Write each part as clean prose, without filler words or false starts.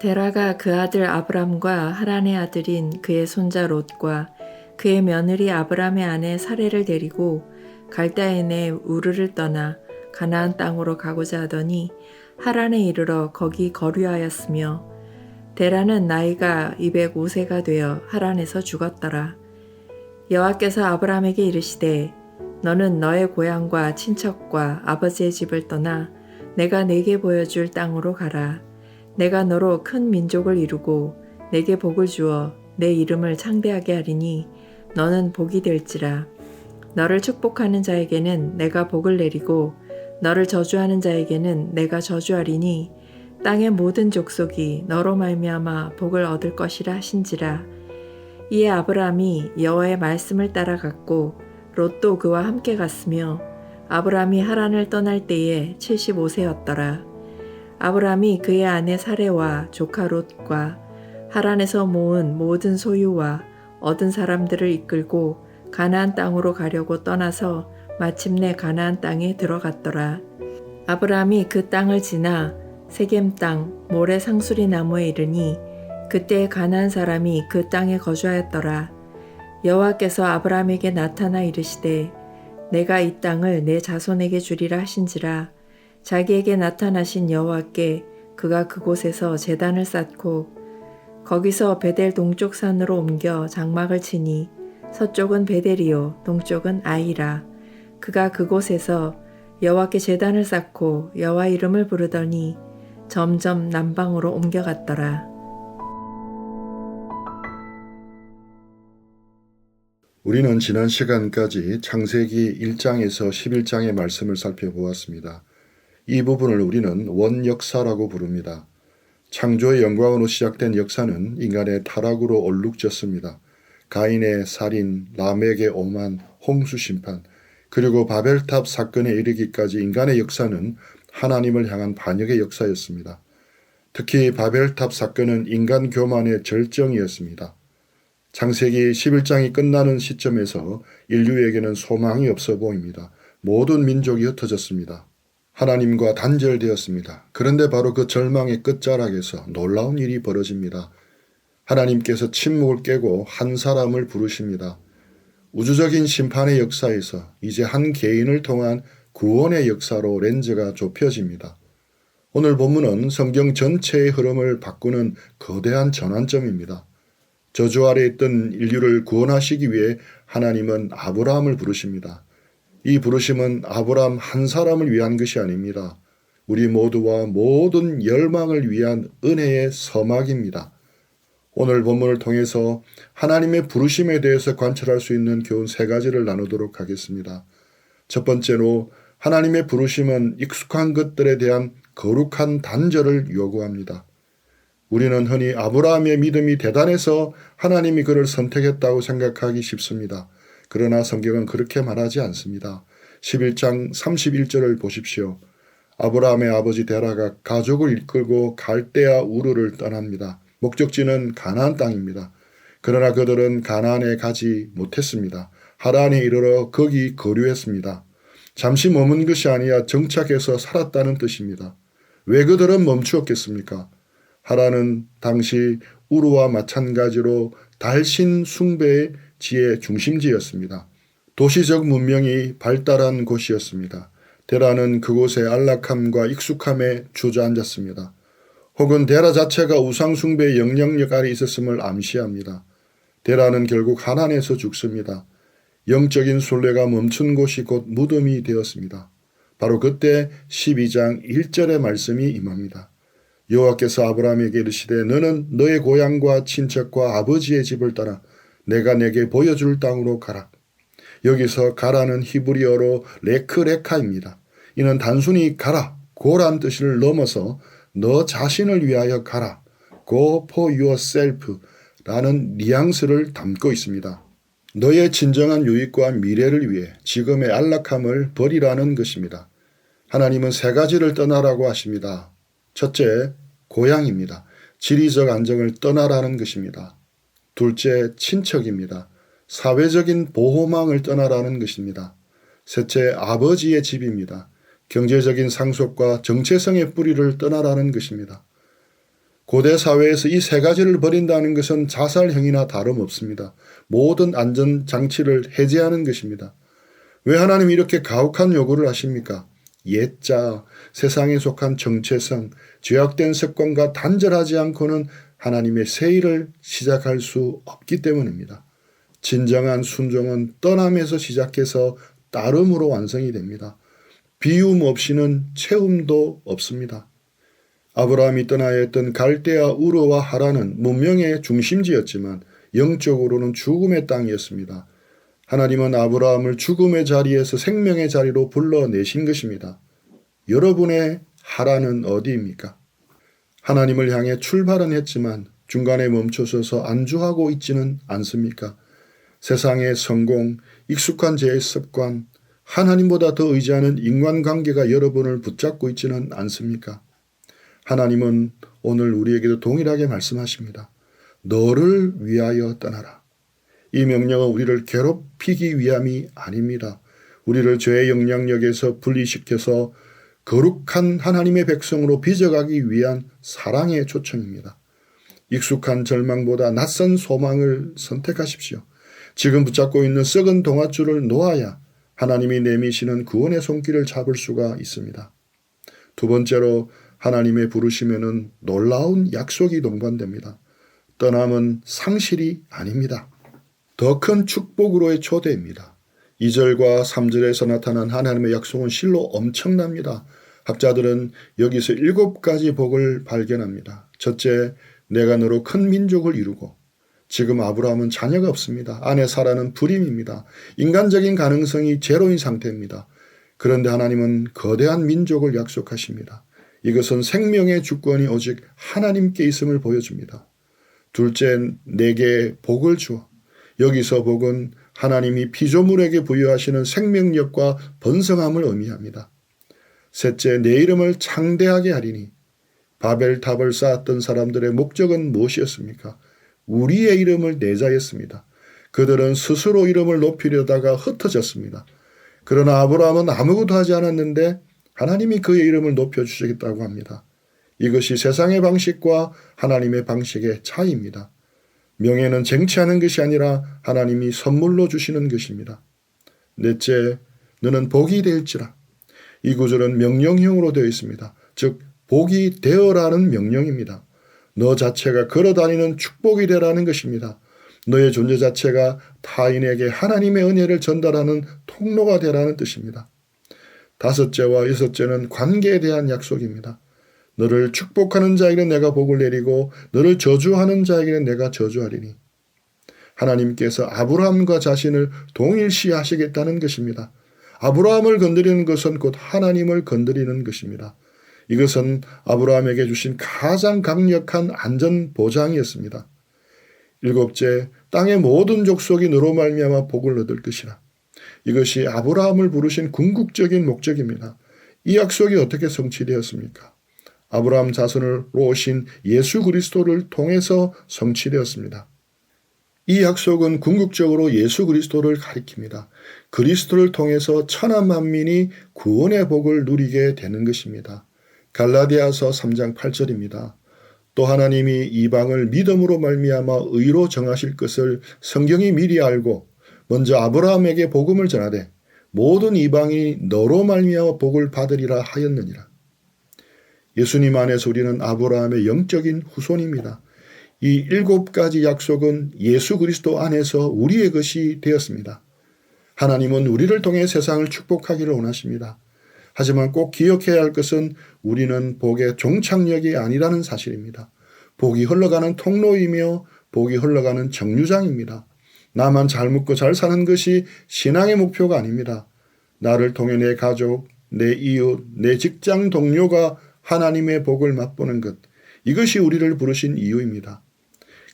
데라가 그 아들 아브람과 하란의 아들인 그의 손자 롯과 그의 며느리 아브람의 아내 사레를 데리고 갈대아인의 우르를 떠나 가나안 땅으로 가고자 하더니 하란에 이르러 거기 거류하였으며 데라는 나이가 205세가 되어 하란에서 죽었더라. 여호와께서 아브람에게 이르시되 너는 너의 고향과 친척과 아버지의 집을 떠나 내가 네게 보여줄 땅으로 가라. 내가 너로 큰 민족을 이루고 내게 복을 주어 내 이름을 창대하게 하리니 너는 복이 될지라. 너를 축복하는 자에게는 내가 복을 내리고 너를 저주하는 자에게는 내가 저주하리니 땅의 모든 족속이 너로 말미암아 복을 얻을 것이라 하신지라. 이에 아브람이 여호와의 말씀을 따라갔고 롯도 그와 함께 갔으며 아브람이 하란을 떠날 때에 75세였더라. 아브람이 그의 아내 사레와 조카 롯과 하란에서 모은 모든 소유와 얻은 사람들을 이끌고 가나안 땅으로 가려고 떠나서 마침내 가나안 땅에 들어갔더라. 아브람이 그 땅을 지나 세겜 땅 모레 상수리 나무에 이르니 그때 가나안 사람이 그 땅에 거주하였더라. 여호와께서 아브람에게 나타나 이르시되 내가 이 땅을 내 자손에게 주리라 하신지라. 자기에게 나타나신 여호와께 그가 그곳에서 제단을 쌓고 거기서 베델 동쪽 산으로 옮겨 장막을 치니 서쪽은 베델이요 동쪽은 아이라. 그가 그곳에서 여호와께 제단을 쌓고 여호와 이름을 부르더니 점점 남방으로 옮겨갔더라. 우리는 지난 시간까지 창세기 1장에서 11장의 말씀을 살펴보았습니다. 이 부분을 우리는 원역사라고 부릅니다. 창조의 영광으로 시작된 역사는 인간의 타락으로 얼룩졌습니다. 가인의 살인, 라멕의 오만, 홍수 심판, 그리고 바벨탑 사건에 이르기까지 인간의 역사는 하나님을 향한 반역의 역사였습니다. 특히 바벨탑 사건은 인간 교만의 절정이었습니다. 창세기 11장이 끝나는 시점에서 인류에게는 소망이 없어 보입니다. 모든 민족이 흩어졌습니다. 하나님과 단절되었습니다. 그런데 바로 그 절망의 끝자락에서 놀라운 일이 벌어집니다. 하나님께서 침묵을 깨고 한 사람을 부르십니다. 우주적인 심판의 역사에서 이제 한 개인을 통한 구원의 역사로 렌즈가 좁혀집니다. 오늘 본문은 성경 전체의 흐름을 바꾸는 거대한 전환점입니다. 저주 아래 있던 인류를 구원하시기 위해 하나님은 아브라함을 부르십니다. 이 부르심은 아브라함 한 사람을 위한 것이 아닙니다. 우리 모두와 모든 열망을 위한 은혜의 서막입니다. 오늘 본문을 통해서 하나님의 부르심에 대해서 관찰할 수 있는 교훈 3가지를 나누도록 하겠습니다. 첫 번째로 하나님의 부르심은 익숙한 것들에 대한 거룩한 단절을 요구합니다. 우리는 흔히 아브라함의 믿음이 대단해서 하나님이 그를 선택했다고 생각하기 쉽습니다. 그러나 성경은 그렇게 말하지 않습니다. 11장 31절을 보십시오. 아브라함의 아버지 데라가 가족을 이끌고 갈대아 우르를 떠납니다. 목적지는 가나안 땅입니다. 그러나 그들은 가나안에 가지 못했습니다. 하란에 이르러 거기 거류했습니다. 잠시 머문 것이 아니라 정착해서 살았다는 뜻입니다. 왜 그들은 멈추었겠습니까? 하란은 당시 우르와 마찬가지로 달신 숭배의 지의 중심지였습니다. 도시적 문명이 발달한 곳이었습니다. 데라는 그곳의 안락함과 익숙함에 주저앉았습니다. 혹은 데라 자체가 우상 숭배의 영향력 아래 있었음을 암시합니다. 데라는 결국 하란에서 죽습니다. 영적인 순례가 멈춘 곳이 곧 무덤이 되었습니다. 바로 그때 12장 1절의 말씀이 임합니다. 여호와께서 아브라함에게 이르시되 너는 너의 고향과 친척과 아버지의 집을 떠나 내가 내게 보여줄 땅으로 가라. 여기서 가라는 히브리어로 레크레카입니다. 이는 단순히 가라, 고란 뜻을 넘어서 너 자신을 위하여 가라, go for yourself 라는 뉘앙스를 담고 있습니다. 너의 진정한 유익과 미래를 위해 지금의 안락함을 버리라는 것입니다. 하나님은 3가지를 떠나라고 하십니다. 첫째, 고향입니다. 지리적 안정을 떠나라는 것입니다. 둘째, 친척입니다. 사회적인 보호망을 떠나라는 것입니다. 셋째, 아버지의 집입니다. 경제적인 상속과 정체성의 뿌리를 떠나라는 것입니다. 고대 사회에서 이 세 가지를 버린다는 것은 자살행위나 다름없습니다. 모든 안전장치를 해제하는 것입니다. 왜 하나님이 이렇게 가혹한 요구를 하십니까? 옛자, 세상에 속한 정체성, 죄악된 습관과 단절하지 않고는 하나님의 새 일을 시작할 수 없기 때문입니다. 진정한 순종은 떠남에서 시작해서 따름으로 완성이 됩니다. 비움 없이는 채움도 없습니다. 아브라함이 떠나야 했던 갈대아 우르와 하란은 문명의 중심지였지만 영적으로는 죽음의 땅이었습니다. 하나님은 아브라함을 죽음의 자리에서 생명의 자리로 불러내신 것입니다. 여러분의 하란은 어디입니까? 하나님을 향해 출발은 했지만 중간에 멈춰서서 안주하고 있지는 않습니까? 세상의 성공, 익숙한 제 습관, 하나님보다 더 의지하는 인간관계가 여러분을 붙잡고 있지는 않습니까? 하나님은 오늘 우리에게도 동일하게 말씀하십니다. 너를 위하여 떠나라. 이 명령은 우리를 괴롭히기 위함이 아닙니다. 우리를 죄의 영향력에서 분리시켜서 거룩한 하나님의 백성으로 빚어가기 위한 사랑의 초청입니다. 익숙한 절망보다 낯선 소망을 선택하십시오. 지금 붙잡고 있는 썩은 동아줄을 놓아야 하나님이 내미시는 구원의 손길을 잡을 수가 있습니다. 두 번째로 하나님의 부르심에는 놀라운 약속이 동반됩니다. 떠남은 상실이 아닙니다. 더 큰 축복으로의 초대입니다. 2절과 3절에서 나타난 하나님의 약속은 실로 엄청납니다. 학자들은 여기서 7가지 복을 발견합니다. 첫째, 내가 너로 큰 민족을 이루고. 지금 아브라함은 자녀가 없습니다. 아내 사라는 불임입니다. 인간적인 가능성이 제로인 상태입니다. 그런데 하나님은 거대한 민족을 약속하십니다. 이것은 생명의 주권이 오직 하나님께 있음을 보여줍니다. 둘째, 내게 복을 주어. 여기서 복은 하나님이 피조물에게 부여하시는 생명력과 번성함을 의미합니다. 셋째, 내 이름을 창대하게 하리니. 바벨탑을 쌓았던 사람들의 목적은 무엇이었습니까? 우리의 이름을 내자였습니다. 그들은 스스로 이름을 높이려다가 흩어졌습니다. 그러나 아브라함은 아무것도 하지 않았는데 하나님이 그의 이름을 높여주시겠다고 합니다. 이것이 세상의 방식과 하나님의 방식의 차이입니다. 명예는 쟁취하는 것이 아니라 하나님이 선물로 주시는 것입니다. 넷째, 너는 복이 될지라. 이 구절은 명령형으로 되어 있습니다. 즉 복이 되어라는 명령입니다. 너 자체가 걸어다니는 축복이 되라는 것입니다. 너의 존재 자체가 타인에게 하나님의 은혜를 전달하는 통로가 되라는 뜻입니다. 다섯째와 여섯째는 관계에 대한 약속입니다. 너를 축복하는 자에게는 내가 복을 내리고 너를 저주하는 자에게는 내가 저주하리니. 하나님께서 아브라함과 자신을 동일시하시겠다는 것입니다. 아브라함을 건드리는 것은 곧 하나님을 건드리는 것입니다. 이것은 아브라함에게 주신 가장 강력한 안전보장이었습니다. 일곱째, 땅의 모든 족속이 너로 말미암아 복을 얻을 것이라. 이것이 아브라함을 부르신 궁극적인 목적입니다. 이 약속이 어떻게 성취되었습니까? 아브라함 자손으로 오신 예수 그리스도를 통해서 성취되었습니다. 이 약속은 궁극적으로 예수 그리스도를 가리킵니다. 그리스도를 통해서 천하 만민이 구원의 복을 누리게 되는 것입니다. 갈라디아서 3장 8절입니다. 또 하나님이 이방을 믿음으로 말미암아 의로 정하실 것을 성경이 미리 알고 먼저 아브라함에게 복음을 전하되 모든 이방이 너로 말미암아 복을 받으리라 하였느니라. 예수님 안에서 우리는 아브라함의 영적인 후손입니다. 이 7가지 약속은 예수 그리스도 안에서 우리의 것이 되었습니다. 하나님은 우리를 통해 세상을 축복하기를 원하십니다. 하지만 꼭 기억해야 할 것은 우리는 복의 종착역이 아니라는 사실입니다. 복이 흘러가는 통로이며 복이 흘러가는 정류장입니다. 나만 잘 먹고 잘 사는 것이 신앙의 목표가 아닙니다. 나를 통해 내 가족, 내 이웃, 내 직장 동료가 하나님의 복을 맛보는 것, 이것이 우리를 부르신 이유입니다.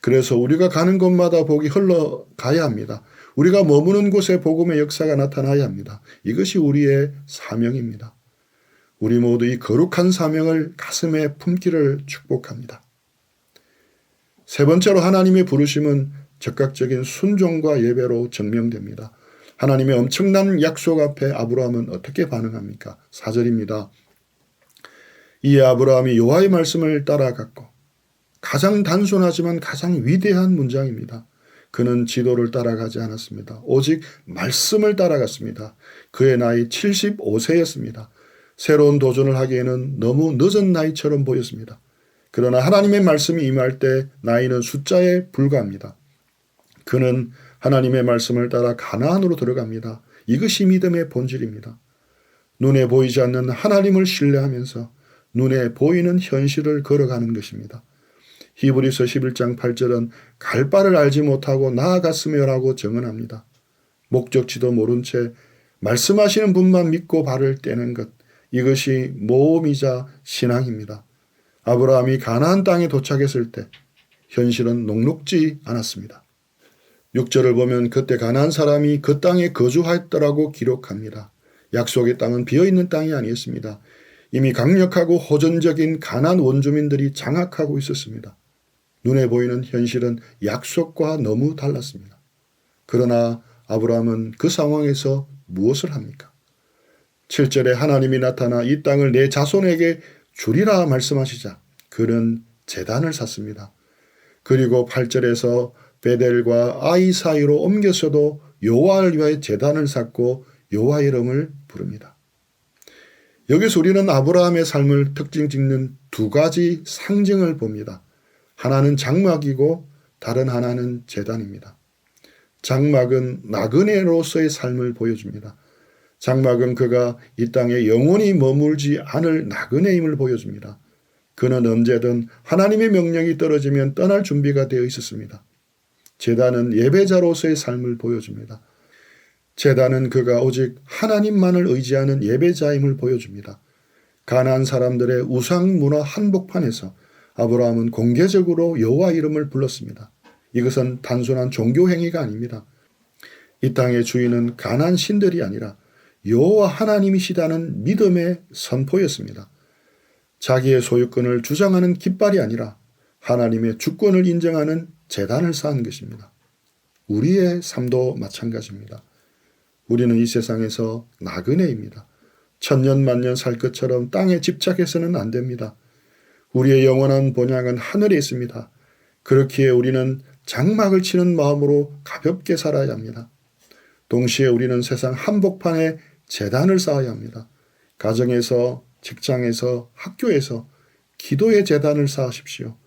그래서 우리가 가는 곳마다 복이 흘러가야 합니다. 우리가 머무는 곳에 복음의 역사가 나타나야 합니다. 이것이 우리의 사명입니다. 우리 모두 이 거룩한 사명을 가슴에 품기를 축복합니다. 세 번째로 하나님의 부르심은 적극적인 순종과 예배로 증명됩니다. 하나님의 엄청난 약속 앞에 아브라함은 어떻게 반응합니까? 4절입니다. 이에 아브라함이 여호와의 말씀을 따라갔고 가장 단순하지만 가장 위대한 문장입니다. 그는 지도를 따라가지 않았습니다. 오직 말씀을 따라갔습니다. 그의 나이 75세였습니다. 새로운 도전을 하기에는 너무 늦은 나이처럼 보였습니다. 그러나 하나님의 말씀이 임할 때 나이는 숫자에 불과합니다. 그는 하나님의 말씀을 따라 가나안으로 들어갑니다. 이것이 믿음의 본질입니다. 눈에 보이지 않는 하나님을 신뢰하면서 눈에 보이는 현실을 걸어가는 것입니다. 히브리서 11장 8절은 갈 바를 알지 못하고 나아갔으며라고 증언합니다. 목적지도 모른 채 말씀하시는 분만 믿고 발을 떼는 것, 이것이 모험이자 신앙입니다. 아브라함이 가나안 땅에 도착했을 때 현실은 녹록지 않았습니다. 6절을 보면 그때 가나안 사람이 그 땅에 거주하였더라고 기록합니다. 약속의 땅은 비어있는 땅이 아니었습니다. 이미 강력하고 호전적인 가나안 원주민들이 장악하고 있었습니다. 눈에 보이는 현실은 약속과 너무 달랐습니다. 그러나 아브라함은 그 상황에서 무엇을 합니까? 7절에 하나님이 나타나 이 땅을 내 자손에게 주리라 말씀하시자 그는 제단을 샀습니다. 그리고 8절에서 베델과 아이 사이로 옮겨서도 여호와를 위하여 제단을 샀고 여호와 이름을 부릅니다. 여기서 우리는 아브라함의 삶을 특징 짓는 두 가지 상징을 봅니다. 하나는 장막이고 다른 하나는 제단입니다. 장막은 나그네로서의 삶을 보여줍니다. 장막은 그가 이 땅에 영원히 머물지 않을 나그네임을 보여줍니다. 그는 언제든 하나님의 명령이 떨어지면 떠날 준비가 되어 있었습니다. 제단은 예배자로서의 삶을 보여줍니다. 제단은 그가 오직 하나님만을 의지하는 예배자임을 보여줍니다. 가나안 사람들의 우상 문화 한복판에서 아브라함은 공개적으로 여호와 이름을 불렀습니다. 이것은 단순한 종교 행위가 아닙니다. 이 땅의 주인은 가나안 신들이 아니라 여호와 하나님이시다는 믿음의 선포였습니다. 자기의 소유권을 주장하는 깃발이 아니라 하나님의 주권을 인정하는 제단을 쌓은 것입니다. 우리의 삶도 마찬가지입니다. 우리는 이 세상에서 나그네입니다. 천년만년 살 것처럼 땅에 집착해서는 안 됩니다. 우리의 영원한 본향은 하늘에 있습니다. 그렇기에 우리는 장막을 치는 마음으로 가볍게 살아야 합니다. 동시에 우리는 세상 한복판에 제단을 쌓아야 합니다. 가정에서, 직장에서, 학교에서 기도의 제단을 쌓으십시오.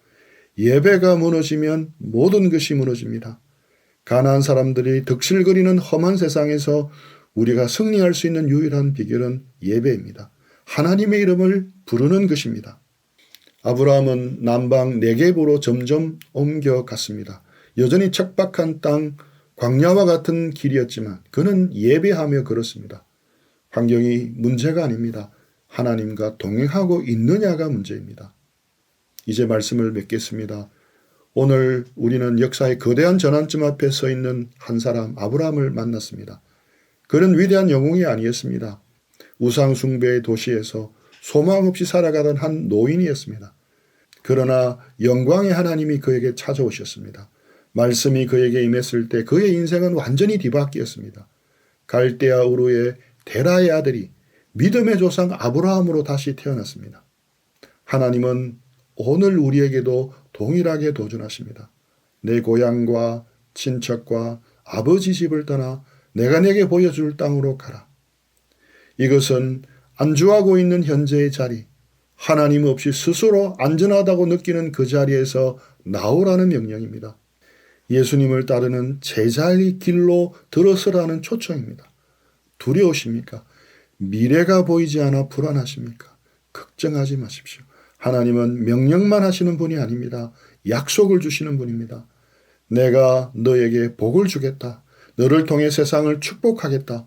예배가 무너지면 모든 것이 무너집니다. 가나안 사람들이 득실거리는 험한 세상에서 우리가 승리할 수 있는 유일한 비결은 예배입니다. 하나님의 이름을 부르는 것입니다. 아브라함은 남방 네겝으로 점점 옮겨갔습니다. 여전히 척박한 땅, 광야와 같은 길이었지만 그는 예배하며 걸었습니다. 환경이 문제가 아닙니다. 하나님과 동행하고 있느냐가 문제입니다. 이제 말씀을 맺겠습니다. 오늘 우리는 역사의 거대한 전환점 앞에 서 있는 한 사람 아브라함을 만났습니다. 그는 위대한 영웅이 아니었습니다. 우상 숭배의 도시에서 소망 없이 살아가던 한 노인이었습니다. 그러나 영광의 하나님이 그에게 찾아오셨습니다. 말씀이 그에게 임했을 때 그의 인생은 완전히 뒤바뀌었습니다. 갈대아 우르의 데라의 아들이 믿음의 조상 아브라함으로 다시 태어났습니다. 하나님은 오늘 우리에게도 동일하게 도전하십니다. 내 고향과 친척과 아버지 집을 떠나 내가 내게 보여줄 땅으로 가라. 이것은 안주하고 있는 현재의 자리, 하나님 없이 스스로 안전하다고 느끼는 그 자리에서 나오라는 명령입니다. 예수님을 따르는 제자의 길로 들어서라는 초청입니다. 두려우십니까? 미래가 보이지 않아 불안하십니까? 걱정하지 마십시오. 하나님은 명령만 하시는 분이 아닙니다. 약속을 주시는 분입니다. 내가 너에게 복을 주겠다. 너를 통해 세상을 축복하겠다.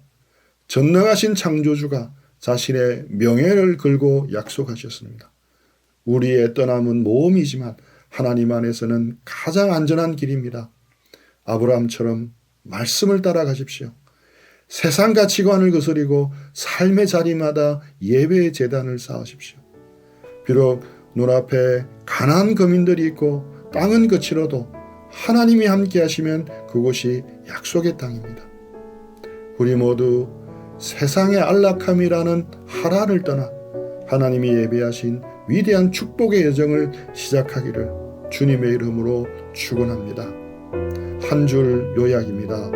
전능하신 창조주가 자신의 명예를 걸고 약속하셨습니다. 우리의 떠남은 모험이지만 하나님 안에서는 가장 안전한 길입니다. 아브라함처럼 말씀을 따라가십시오. 세상 가치관을 거스리고 삶의 자리마다 예배의 제단을 쌓으십시오. 비록 눈앞에 가난한 거민들이 있고 땅은 거칠어도 하나님이 함께 하시면 그곳이 약속의 땅입니다. 우리 모두 세상의 안락함이라는 하란을 떠나 하나님이 예비하신 위대한 축복의 여정을 시작하기를 주님의 이름으로 축원합니다. 한 줄 요약입니다.